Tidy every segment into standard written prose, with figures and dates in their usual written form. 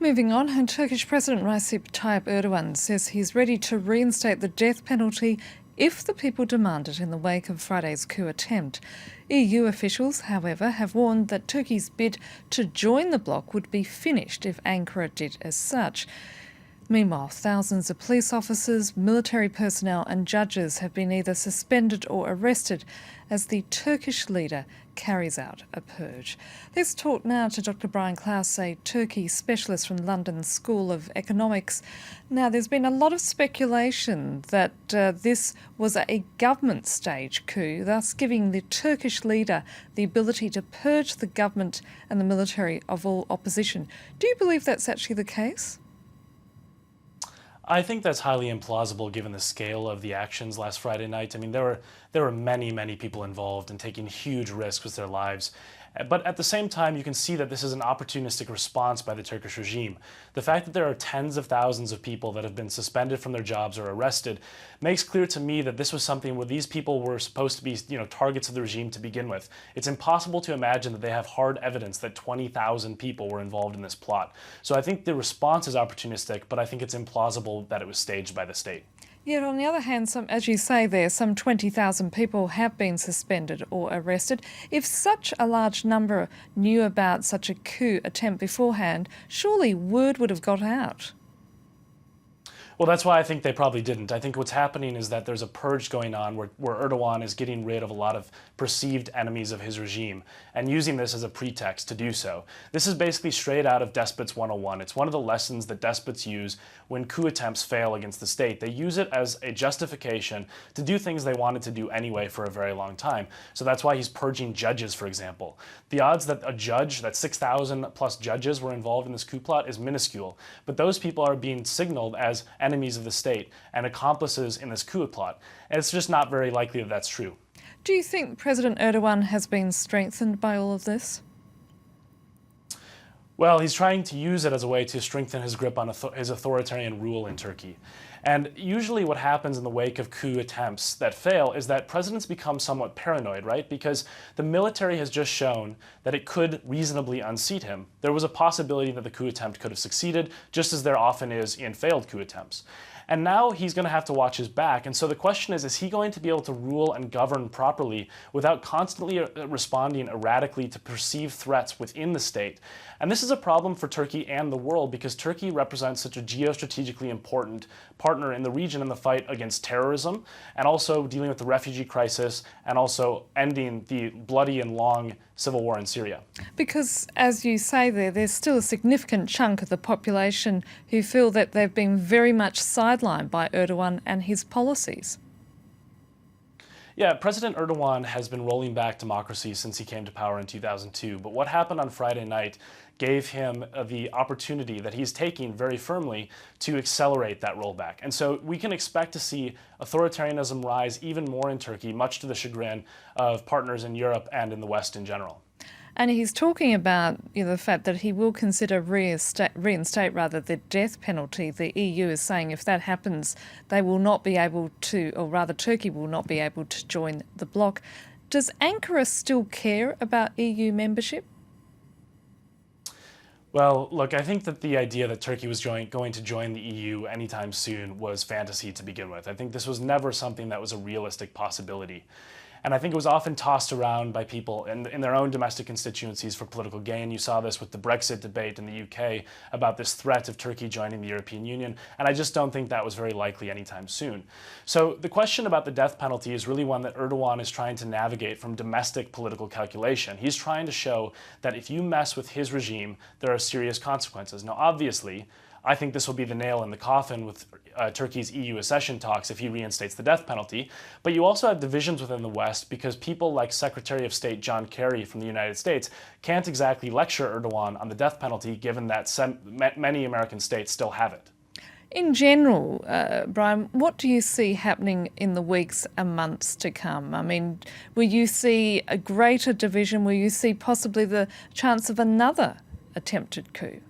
Moving on, and Turkish President Recep Tayyip Erdoğan says he's ready to reinstate the death penalty if the people demand it in the wake of Friday's coup attempt. EU officials, however, have warned that Turkey's bid to join the bloc would be finished if Ankara did as such. Meanwhile, thousands of police officers, military personnel and judges have been either suspended or arrested as the Turkish leader carries out a purge. Let's talk now to Dr. Klass, a Turkey specialist from London School of Economics. Now, there's been a lot of speculation that this was a government stage coup, thus giving the Turkish leader the ability to purge the government and the military of all opposition. Do you believe that's actually the case? I think that's highly implausible given the scale of the actions last Friday night. I mean, there were many people involved and taking huge risks with their lives. But at the same time, you can see that this is an opportunistic response by the Turkish regime. The fact that there are tens of thousands of people that have been suspended from their jobs or arrested makes clear to me that this was something where these people were supposed to be, targets of the regime to begin with. It's impossible to imagine that they have hard evidence that 20,000 people were involved in this plot. So I think the response is opportunistic, but I think it's implausible that it was staged by the state. Yet on the other hand, as you say there, some 20,000 people have been suspended or arrested. If such a large number knew about such a coup attempt beforehand, surely word would have got out. Well, that's why I think they probably didn't. I think what's happening is that there's a purge going on where Erdogan is getting rid of a lot of perceived enemies of his regime and using this as a pretext to do so. This is basically straight out of Despots 101. It's one of the lessons that despots use when coup attempts fail against the state. They use it as a justification to do things they wanted to do anyway for a very long time. So that's why he's purging judges, for example. The odds that that 6,000 plus judges were involved in this coup plot is minuscule, but those people are being signaled as enemies of the state and accomplices in this coup plot. And it's just not very likely that that's true. Do you think President Erdogan has been strengthened by all of this? Well, he's trying to use it as a way to strengthen his grip on his authoritarian rule in Turkey. And usually what happens in the wake of coup attempts that fail is that presidents become somewhat paranoid, right? Because the military has just shown that it could reasonably unseat him. There was a possibility that the coup attempt could have succeeded, just as there often is in failed coup attempts. And now he's going to have to watch his back. And so the question is he going to be able to rule and govern properly without constantly responding erratically to perceived threats within the state? And this is a problem for Turkey and the world because Turkey represents such a geostrategically important partner in the region in the fight against terrorism and also dealing with the refugee crisis and also ending the bloody and long civil war in Syria. Because, as you say there's still a significant chunk of the population who feel that they've been very much sidelined by Erdogan and his policies. Yeah, President Erdogan has been rolling back democracy since he came to power in 2002. But what happened on Friday night gave him the opportunity that he's taking very firmly to accelerate that rollback. And so we can expect to see authoritarianism rise even more in Turkey, much to the chagrin of partners in Europe and in the West in general. And he's talking about the fact that he will consider reinstate the death penalty. The EU is saying if that happens, they will not be able to, or rather Turkey will not be able to join the bloc. Does Ankara still care about EU membership? Well, look, I think that the idea that Turkey was going to join the EU anytime soon was fantasy to begin with. I think this was never something that was a realistic possibility. And I think it was often tossed around by people in their own domestic constituencies for political gain. You saw this with the Brexit debate in the UK about this threat of Turkey joining the European Union. And I just don't think that was very likely anytime soon. So the question about the death penalty is really one that Erdogan is trying to navigate from domestic political calculation. He's trying to show that if you mess with his regime, there are serious consequences. Now, obviously, I think this will be the nail in the coffin with Turkey's EU accession talks if he reinstates the death penalty. But you also have divisions within the West because people like Secretary of State John Kerry from the United States can't exactly lecture Erdogan on the death penalty given that many American states still have it. In general, Brian, what do you see happening in the weeks and months to come? I mean, will you see a greater division? Will you see possibly the chance of another attempted coup?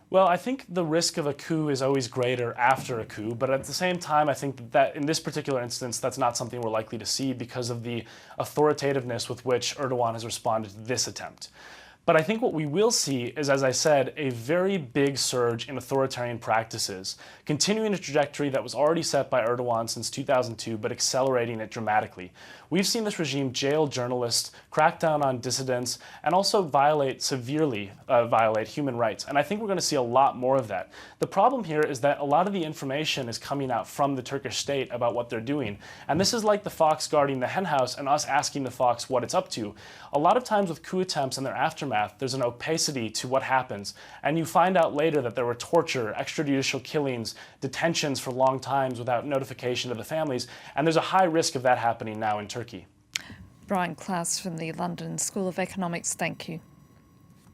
Well, I think the risk of a coup is always greater after a coup, but at the same time, I think that in this particular instance, that's not something we're likely to see because of the authoritativeness with which Erdogan has responded to this attempt. But I think what we will see is, as I said, a very big surge in authoritarian practices, continuing a trajectory that was already set by Erdogan since 2002, but accelerating it dramatically. We've seen this regime jail journalists, crack down on dissidents, and also severely violate human rights. And I think we're going to see a lot more of that. The problem here is that a lot of the information is coming out from the Turkish state about what they're doing. And this is like the fox guarding the henhouse and us asking the fox what it's up to. A lot of times with coup attempts and their aftermath, there's an opacity to what happens, and you find out later that there were torture, extrajudicial killings, detentions for long times without notification to the families, and there's a high risk of that happening now in Turkey. Brian Klass from the London School of Economics, thank you.